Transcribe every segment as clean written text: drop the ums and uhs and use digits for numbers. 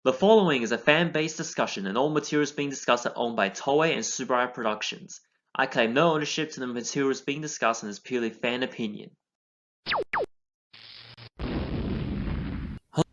The following is a fan-based discussion, and all materials being discussed are owned by Toei and Subaraya Productions. I claim no ownership to the materials being discussed and is purely fan opinion.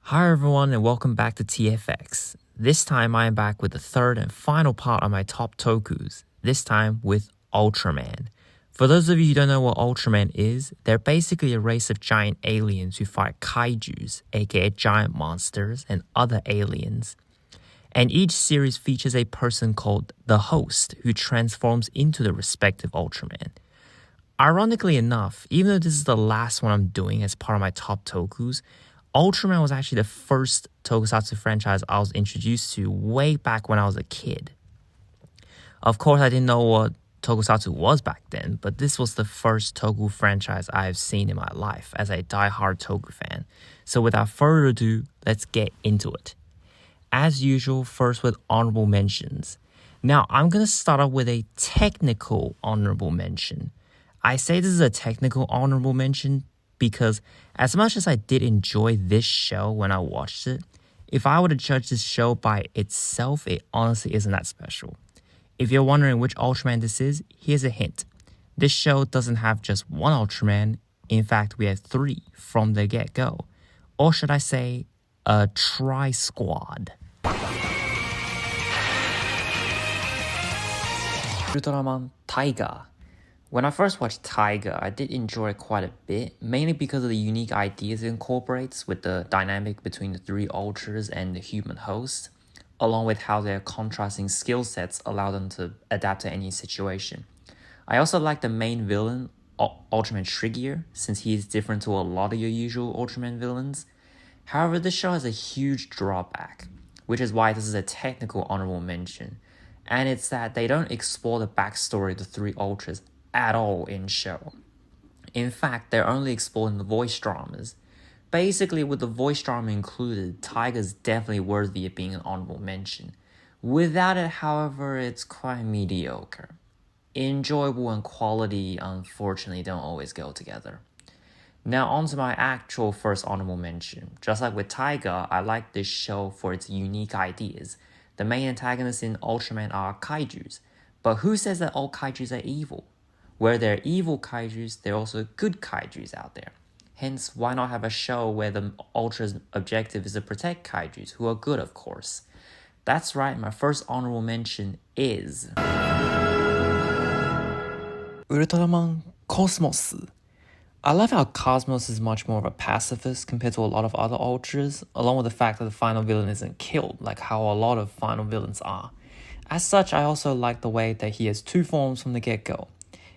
Hi everyone and welcome back to TFX. This time I am back with the third and final part of my top Tokus, this time with Ultraman. For those of you who don't know what Ultraman is, they're basically a race of giant aliens who fight kaijus, aka giant monsters, and other aliens. And each series features a person called the host who transforms into the respective Ultraman. Ironically enough, even though this is the last one I'm doing as part of my top Tokus, Ultraman was actually the first tokusatsu franchise I was introduced to way back when I was a kid. Of course, I didn't know what tokusatsu was back then, but this was the first Toku franchise I've seen in my life as a die-hard Toku fan. So without further ado, let's get into it. As usual, first with honorable mentions. Now, I'm going to start off with a technical honorable mention. I say this is a technical honorable mention because as much as I did enjoy this show when I watched it, if I were to judge this show by itself, it honestly isn't that special. If you're wondering which Ultraman this is, here's a hint. This show doesn't have just one Ultraman. In fact, we have 3 from the get-go. Or should I say, a tri-squad. Ultraman Taiga. When I first watched Taiga, I did enjoy it quite a bit, mainly because of the unique ideas it incorporates with the dynamic between the 3 ultras and the human host, along with how their contrasting skill sets allow them to adapt to any situation. I also like the main villain, Ultraman Triggear, since he is different to a lot of your usual Ultraman villains. However, this show has a huge drawback, which is why this is a technical honorable mention, and it's that they don't explore the backstory of the 3 ultras at all in show. In fact, they're only exploring the voice dramas. Basically, with the voice drama included, Taiga's definitely worthy of being an honorable mention. Without it, however, it's quite mediocre. Enjoyable and quality, unfortunately, don't always go together. Now on to my actual first honorable mention. Just like with Taiga, I like this show for its unique ideas. The main antagonists in Ultraman are kaijus, but who says that all kaijus are evil? Where there are evil kaijus, there are also good kaijus out there. Hence, why not have a show where the Ultra's objective is to protect kaijus, who are good, of course. That's right, my first honorable mention is Ultraman Cosmos. I love how Cosmos is much more of a pacifist compared to a lot of other Ultras, along with the fact that the final villain isn't killed, like how a lot of final villains are. As such, I also like the way that he has 2 forms from the get-go.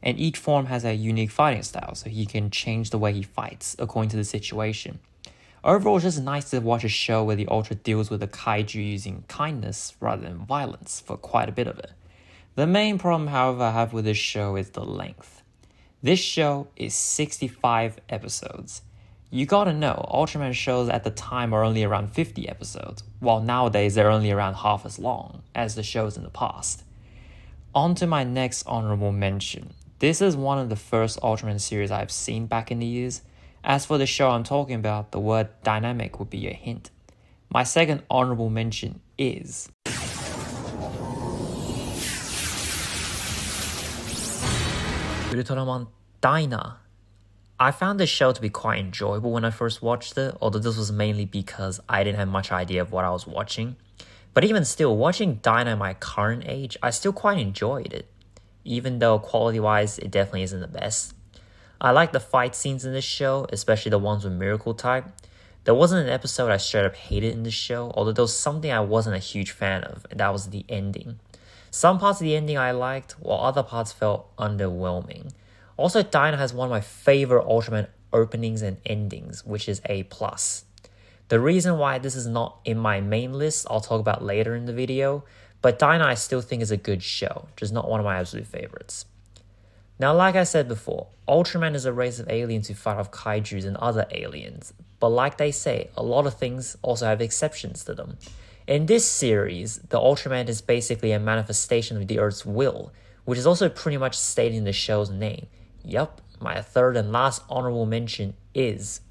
And each form has a unique fighting style, so he can change the way he fights according to the situation. Overall, it's just nice to watch a show where the Ultra deals with a kaiju using kindness rather than violence for quite a bit of it. The main problem, however, I have with this show is the length. This show is 65 episodes. You gotta know, Ultraman shows at the time are only around 50 episodes, while nowadays they're only around half as long as the shows in the past. On to my next honorable mention. This is one of the first Ultraman series I've seen back in the years. As for the show I'm talking about, the word dynamic would be a hint. My second honorable mention is Ultraman Dyna. I found this show to be quite enjoyable when I first watched it, although this was mainly because I didn't have much idea of what I was watching. But even still, watching Dyna at my current age, I still quite enjoyed it. Even though quality-wise, it definitely isn't the best. I like the fight scenes in this show, especially the ones with Miracle Type. There wasn't an episode I straight up hated in this show, although there was something I wasn't a huge fan of, and that was the ending. Some parts of the ending I liked, while other parts felt underwhelming. Also, Dyna has one of my favorite Ultraman openings and endings, which is A+. The reason why this is not in my main list, I'll talk about later in the video, but Dyna I still think is a good show, just not one of my absolute favorites. Now, like I said before, Ultraman is a race of aliens who fight off kaijus and other aliens, but like they say, a lot of things also have exceptions to them. In this series, the Ultraman is basically a manifestation of the Earth's will, which is also pretty much stated in the show's name. Yup, my third and last honorable mention is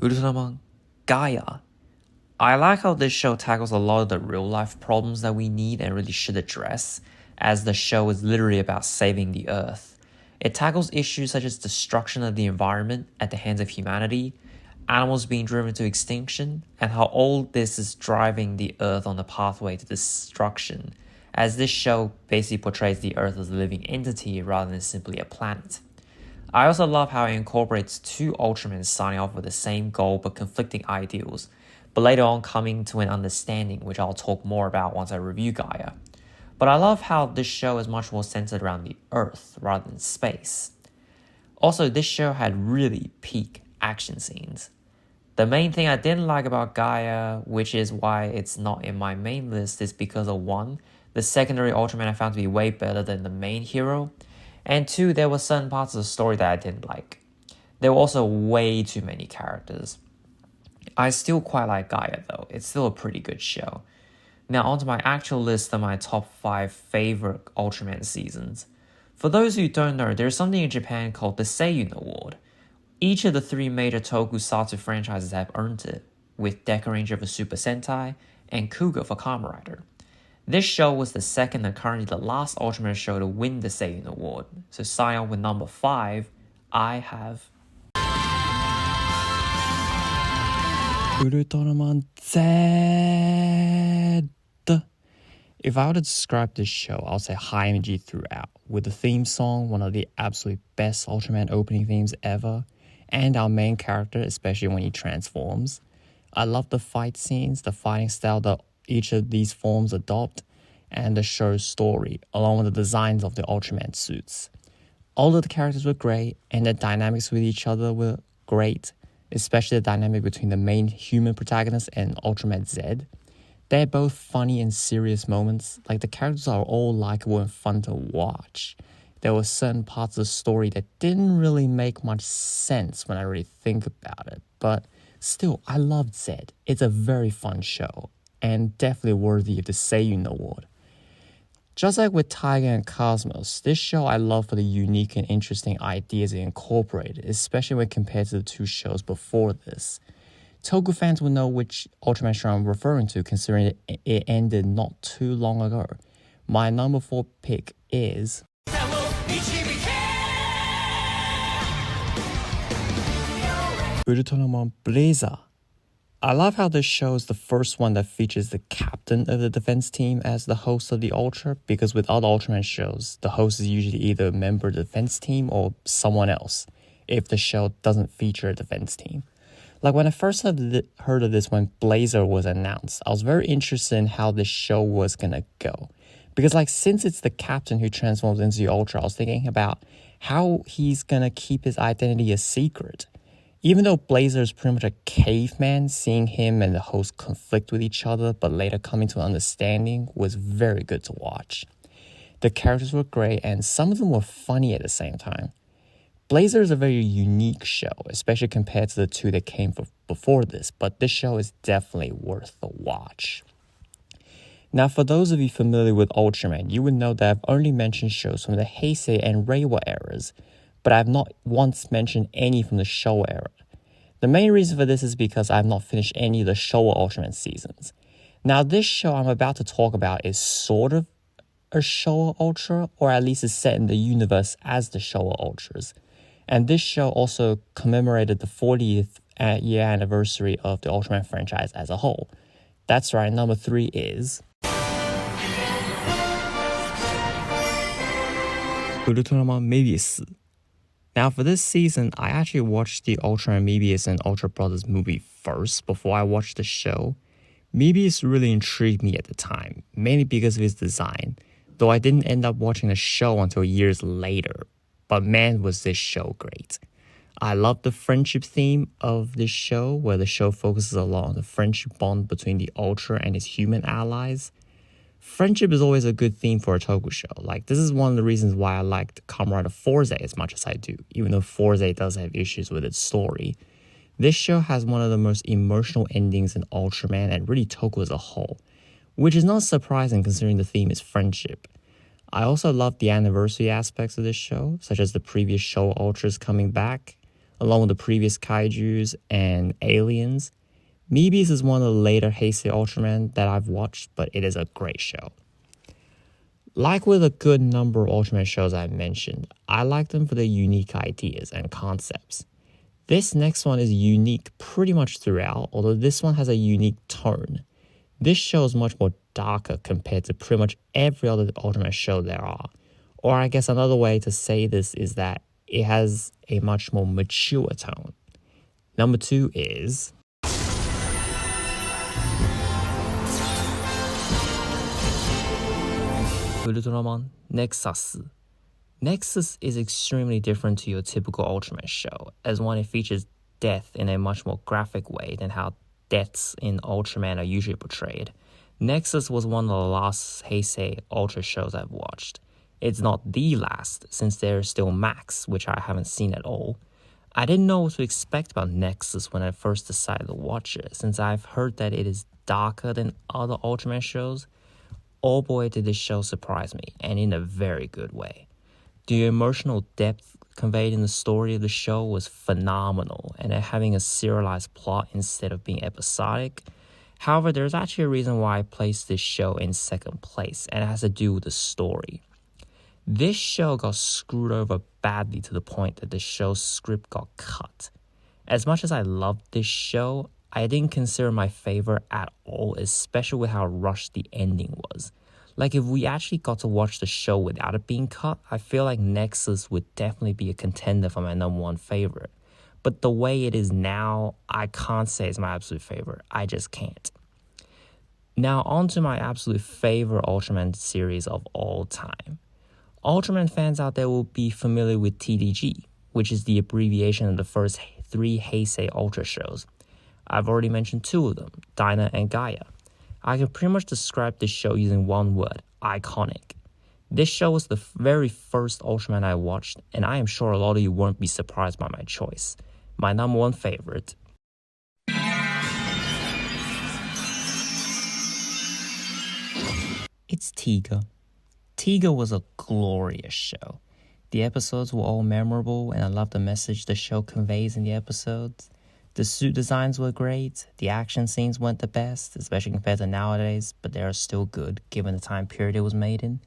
Ultraman Gaia. I like how this show tackles a lot of the real life problems that we need and really should address, as the show is literally about saving the Earth. It tackles issues such as destruction of the environment at the hands of humanity, animals being driven to extinction, and how all this is driving the Earth on the pathway to destruction, as this show basically portrays the Earth as a living entity rather than simply a planet. I also love how it incorporates two Ultramen starting off with the same goal but conflicting ideals, but later on coming to an understanding, which I'll talk more about once I review Gaia. But I love how this show is much more centered around the Earth rather than space. Also, this show had really peak action scenes. The main thing I didn't like about Gaia, which is why it's not in my main list, is because of one, the secondary Ultraman I found to be way better than the main hero, and two, there were certain parts of the story that I didn't like. There were also way too many characters. I still quite like Gaia though, it's still a pretty good show. Now onto my actual list of my top 5 favorite Ultraman seasons. For those who don't know, there's something in Japan called the Seiyun Award. Each of the 3 major tokusatsu franchises have earned it, with Deca Ranger for Super Sentai and Kuga for Kamen Rider. This show was the second and currently the last Ultraman show to win the Seiyun Award, so starting off with number 5, I have Ultraman Z. If I were to describe this show, I'll say high energy throughout, with the theme song one of the absolute best Ultraman opening themes ever, and our main character, especially when he transforms. I love the fight scenes, the fighting style that each of these forms adopt, and the show's story, along with the designs of the Ultraman suits. All of the characters were great, and the dynamics with each other were great, especially the dynamic between the main human protagonist and Ultraman Z. They're both funny and serious moments, like the characters are all likable and fun to watch. There were certain parts of the story that didn't really make much sense when I really think about it, but still, I loved Zed. It's a very fun show, and definitely worthy of the Seiyun Award. Just like with Tiger and Cosmos, this show I love for the unique and interesting ideas it incorporated, especially when compared to the 2 shows before this. Toku fans will know which Ultraman show I'm referring to, considering it ended not too long ago. My number 4 pick is Ultraman Blazer. I love how this show is the first one that features the captain of the defense team as the host of the Ultra, because with other Ultraman shows, the host is usually either a member of the defense team or someone else, if the show doesn't feature a defense team. Like when I first heard of this when Blazer was announced, I was very interested in how this show was gonna go. Because since it's the captain who transforms into the Ultra, I was thinking about how he's gonna keep his identity a secret. Even though Blazer is pretty much a caveman, seeing him and the host conflict with each other but later coming to an understanding was very good to watch. The characters were great and some of them were funny at the same time. Blazer is a very unique show, especially compared to the 2 that came before this, but this show is definitely worth the watch. Now, for those of you familiar with Ultraman, you would know that I've only mentioned shows from the Heisei and Reiwa eras, but I've not once mentioned any from the Showa era. The main reason for this is because I have not finished any of the Showa Ultraman seasons. Now, this show I'm about to talk about is sort of a Showa Ultra, or at least is set in the universe as the Showa Ultras. And this show also commemorated the 40th year anniversary of the Ultraman franchise as a whole. That's right, number 3 is Ultraman Mebius. Now for this season, I actually watched the Ultraman Mebius and Ultra Brothers movie first before I watched the show. Mebius really intrigued me at the time, mainly because of his design, though I didn't end up watching the show until years later. But man, was this show great. I love the friendship theme of this show, where the show focuses a lot on the friendship bond between the Ultra and his human allies. Friendship is always a good theme for a Toku show. This is one of the reasons why I liked Kamen Rider Fourze as much as I do, even though Fourze does have issues with its story. This show has one of the most emotional endings in Ultraman and really Toku as a whole, which is not surprising considering the theme is friendship. I also love the anniversary aspects of this show, such as the previous show Ultras coming back, along with the previous kaijus and aliens. Mebius is one of the later Heisei Ultraman that I've watched, but it is a great show. Like with a good number of Ultraman shows I've mentioned, I like them for their unique ideas and concepts. This next one is unique pretty much throughout, although this one has a unique tone. This show is much more darker compared to pretty much every other Ultraman show there are. Or I guess another way to say this is that it has a much more mature tone. Number 2 is Ultraman Nexus. Nexus is extremely different to your typical Ultraman show, as one it features death in a much more graphic way than how deaths in Ultraman are usually portrayed. Nexus was one of the last Heisei Ultra shows I've watched. It's not the last, since there's still Max, which I haven't seen at all. I didn't know what to expect about Nexus when I first decided to watch it, since I've heard that it is darker than other Ultraman shows. Oh boy, did this show surprise me, and in a very good way. The emotional depth conveyed in the story of the show was phenomenal, and having a serialized plot instead of being episodic. However, there's actually a reason why I placed this show in second place, and it has to do with the story. This show got screwed over badly to the point that the show's script got cut. As much as I loved this show, I didn't consider my favorite at all, especially with how rushed the ending was. Like, if we actually got to watch the show without it being cut, I feel like Nexus would definitely be a contender for my number one favorite. But the way it is now, I can't say it's my absolute favorite. I just can't. Now, on to my absolute favorite Ultraman series of all time. Ultraman fans out there will be familiar with TDG, which is the abbreviation of the first 3 Heisei Ultra shows. I've already mentioned 2 of them, Dyna and Gaia. I can pretty much describe this show using one word, iconic. This show was the very first Ultraman I watched, and I am sure a lot of you won't be surprised by my choice. My number one favorite. It's Tiga. Tiga was a glorious show. The episodes were all memorable, and I love the message the show conveys in the episodes. The suit designs were great, the action scenes weren't the best, especially compared to nowadays, but they are still good given the time period it was made in.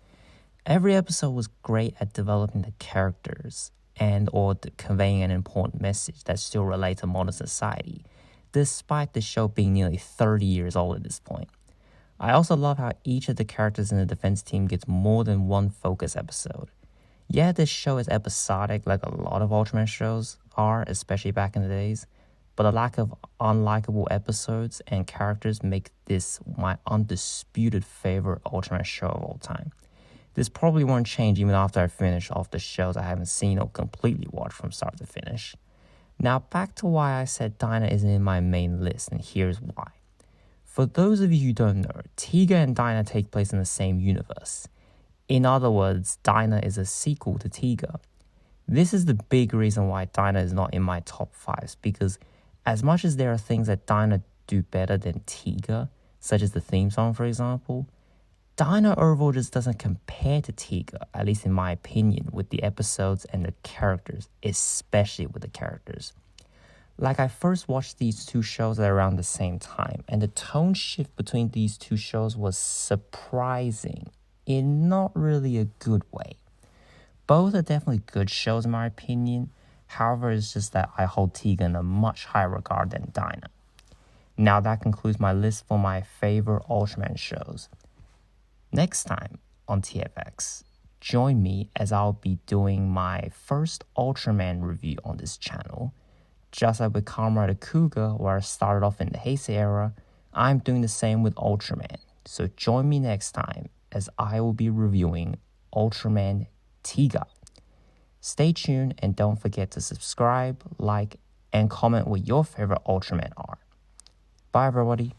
Every episode was great at developing the characters and or conveying an important message that still relates to modern society, despite the show being nearly 30 years old at this point. I also love how each of the characters in the defense team gets more than one focus episode. Yeah, this show is episodic like a lot of Ultraman shows are, especially back in the days, but the lack of unlikable episodes and characters make this my undisputed favorite Ultraman show of all time. This probably won't change even after I finish off the shows I haven't seen or completely watched from start to finish. Now back to why I said Dyna isn't in my main list, and here's why. For those of you who don't know, Tiga and Dyna take place in the same universe. In other words, Dyna is a sequel to Tiga. This is the big reason why Dyna is not in my top 5s, because as much as there are things that Dyna do better than Tiga, such as the theme song for example, Dyna overall just doesn't compare to Tiga, at least in my opinion, with the episodes and the characters, especially with the characters. Like, I first watched these 2 shows at around the same time, and the tone shift between these 2 shows was surprising in not really a good way. Both are definitely good shows in my opinion, however, it's just that I hold Tiga in a much higher regard than Dyna. Now that concludes my list for my favorite Ultraman shows. Next time on TFX, join me as I'll be doing my first Ultraman review on this channel. Just like with Comrade Akuga, where I started off in the Heisei era, I'm doing the same with Ultraman. So join me next time as I will be reviewing Ultraman Tiga. Stay tuned and don't forget to subscribe, like, and comment what your favorite Ultraman are. Bye everybody.